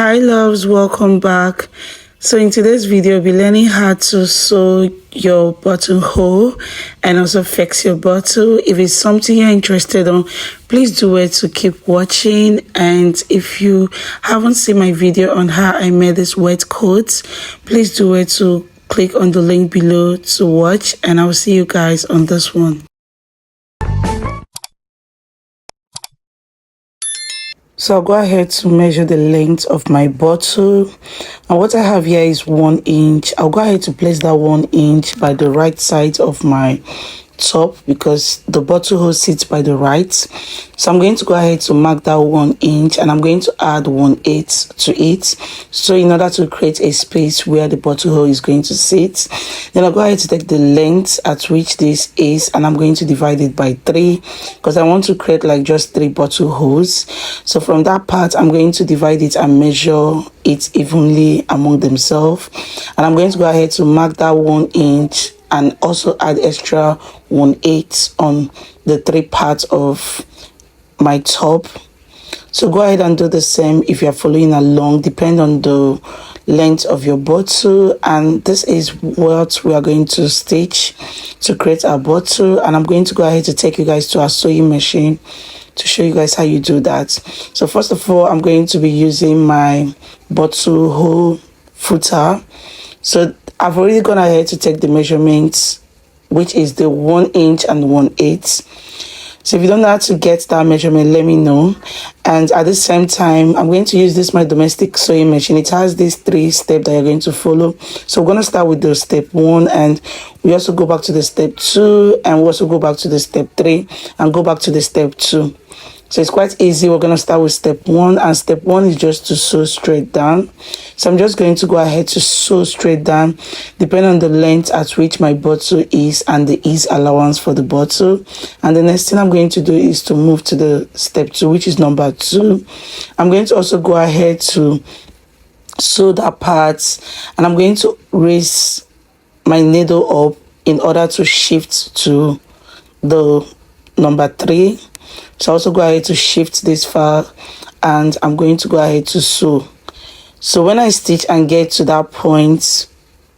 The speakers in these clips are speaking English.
Hi loves, welcome back. So in today's video, we'll be learning how to sew your buttonhole and also fix your bottle. If it's something you're interested on, please do it to keep watching. And if you haven't seen my video on how I made this waistcoat, please do it to click on the link below to watch, and I'll see you guys on this one. So I'll go ahead to measure the length of my bottle, and what I have here is 1 inch. I'll go ahead to place that 1 inch by the right side of my top because the bottle hole sits by the right. So I'm going to go ahead to mark that 1 inch, and I'm going to add 1/8 to it, so in order to create a space where the bottle hole is going to sit. Then I'll go ahead to take the length at which this is, and I'm going to divide it by 3 because I want to create like just 3 bottle holes. So from that part, I'm going to divide it and measure it evenly among themselves, and I'm going to go ahead to mark that 1 inch and also add extra 1/8 on the 3 parts of my top. So go ahead and do the same if you're following along, depend on the length of your bottle. And this is what we are going to stitch to create our bottle, and I'm going to go ahead to take you guys to our sewing machine to show you guys how you do that. So first of all, I'm going to be using my bottle hole footer. So I've already gone ahead to take the measurements, which is the 1 inch and 1/8. So if you don't know how to get that measurement, let me know. And at the same time, I'm going to use this my domestic sewing machine. It has these 3 steps that you're going to follow. So we're going to start with the step 1, and we also go back to the step 2, and we also go back to the step 3 and go back to the step 2. So it's quite easy. We're going to start with step 1, and step 1 is just to sew straight down. So I'm just going to go ahead to sew straight down depending on the length at which my bottle is and the ease allowance for the bottle. And the next thing I'm going to do is to move to the step 2, which is number 2. I'm going to also go ahead to sew that part, and I'm going to raise my needle up in order to shift to the number 3. So also go ahead to shift this far, and I'm going to go ahead to sew. So when I stitch and get to that point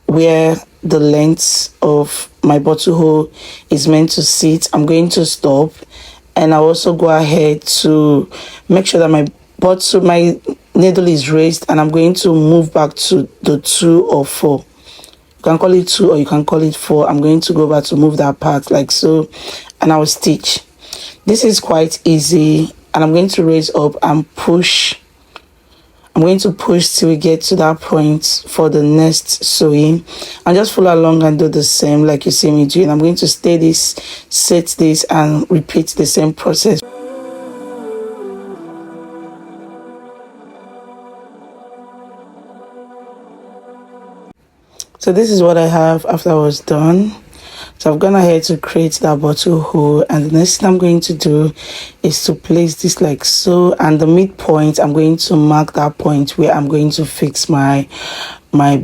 where the length of my bottle hole is meant to sit, I'm going to stop, and I'll also go ahead to make sure that my needle is raised, and I'm going to move back to the 2 or 4. You can call it 2 or you can call it 4. I'm going to go back to move that part like so, and I'll stitch. This is quite easy, and I'm going to raise up and push. I'm going to push till we get to that point for the next sewing, and just follow along and do the same like you see me doing. I'm going to stay this, set this, and repeat the same process. So this is what I have after I was done. So I've gone ahead to create that bottle hole, and the next thing I'm going to do is to place this like so, and the midpoint, I'm going to mark that point where I'm going to fix my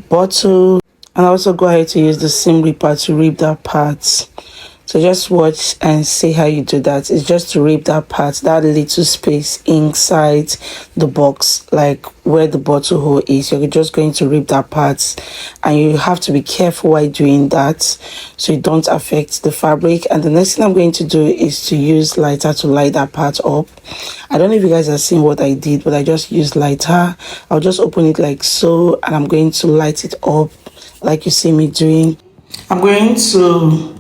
bottle. And I also go ahead to use the seam ripper to rip that part. So just watch and see how you do that. It's just to rip that part, that little space inside the box, like where the bottle hole is. You're just going to rip that part, and you have to be careful while doing that so you don't affect the fabric. And the next thing I'm going to do is to use lighter to light that part up. I don't know if you guys are seeing what I did, but I just used lighter. I'll just open it like so, and I'm going to light it up like you see me doing. I'm going to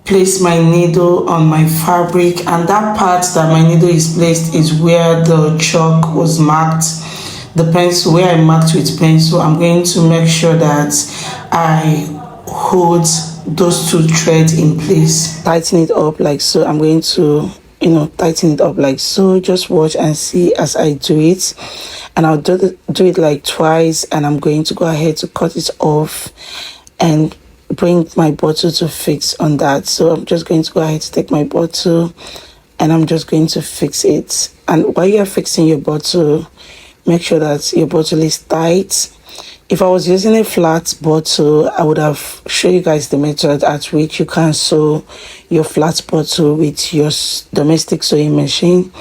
place my needle on my fabric, and that part that my needle is placed is where the chalk was marked, the pencil, where I marked with pencil. I'm going to make sure that I hold those 2 threads in place, tighten it up like so. I'm going to tighten it up like so. Just watch and see as I do it, and I'll do it like twice, and I'm going to go ahead to cut it off and bring my bottle to fix on that. So I'm just going to go ahead to take my bottle, and I'm just going to fix it. And while you're fixing your bottle, make sure that your bottle is tight. If I was using a flat bottle, I would have shown you guys the method at which you can sew your flat bottle with your domestic sewing machine.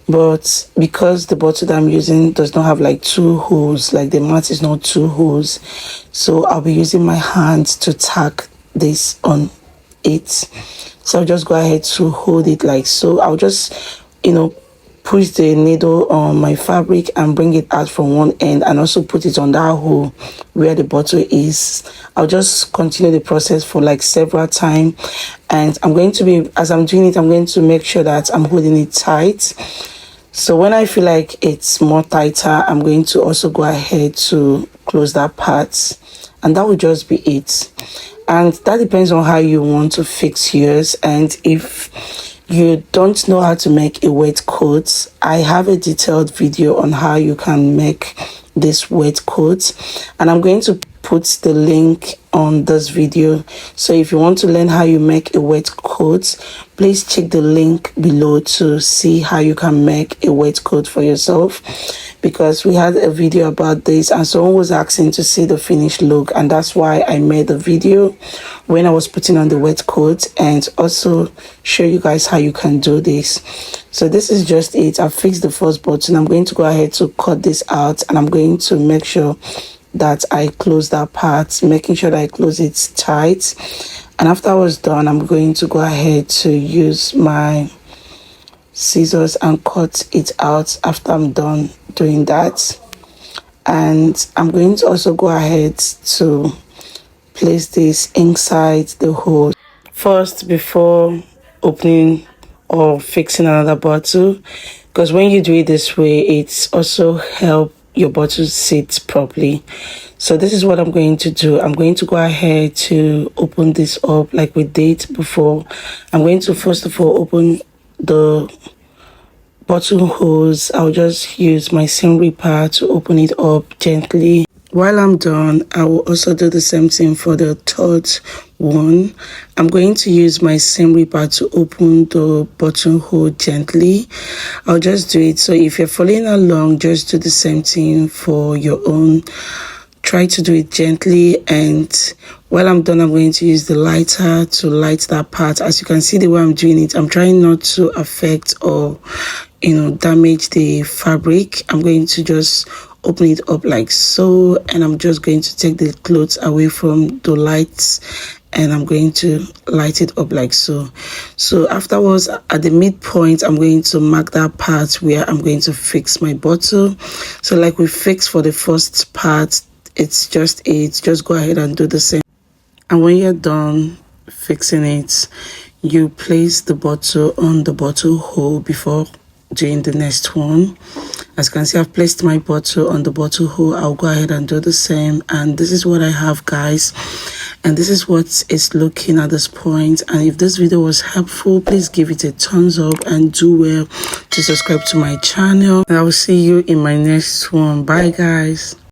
but because the bottle that I'm using does not have like two holes, like the mat is not two holes, so I'll be using my hands to tack this on it. So I'll just go ahead to hold it like so. I'll just, push the needle on my fabric and bring it out from one end, and also put it on that hole where the bottle is. I'll just continue the process for like several times, and as I'm doing it, I'm going to make sure that I'm holding it tight. So when I feel like it's more tighter, I'm going to also go ahead to close that part, and that will just be it. And that depends on how you want to fix yours. And if you don't know how to make a wet coat, I have a detailed video on how you can make this wet coat, and I'm going to put the link on this video. So if you want to learn how you make a wet coat, please check the link below to see how you can make a wet coat for yourself, because we had a video about this and someone was asking to see the finished look, and that's why I made the video when I was putting on the wet coat, and also show you guys how you can do this. So this is just it. I fixed the first button. I'm going to go ahead to cut this out, and I'm going to make sure that I close that part, making sure that I close it tight. And after I was done, I'm going to go ahead to use my scissors and cut it out after I'm done doing that. And I'm going to also go ahead to place this inside the hole first before opening or fixing another bottle, because when you do it this way, it's also help your bottle sit properly. So this is what I'm going to do. I'm going to go ahead to open this up like we did before. I'm going to first of all open the bottle holes. I'll just use my seam ripper to open it up gently. While I'm done, I will also do the same thing for the third one. I'm going to use my seam ripper to open the buttonhole gently. I'll just do it. So if you're following along, just do the same thing for your own. Try to do it gently, and while I'm done, I'm going to use the lighter to light that part. As you can see the way I'm doing it, I'm trying not to affect or damage the fabric. I'm going to just open it up like so, and I'm just going to take the clothes away from the lights, and I'm going to light it up like so. So afterwards, at the midpoint, I'm going to mark that part where I'm going to fix my bottle. So like we fixed for the first part, it's just go ahead and do the same. And when you're done fixing it, you place the bottle on the bottle hole before doing the next one. As you can see, I've placed my bottle on the bottle hole. I'll go ahead and do the same, and this is what I have, guys, and this is what it's looking at this point. And if this video was helpful, please give it a thumbs up and do well to subscribe to my channel, and I will see you in my next one. Bye, guys.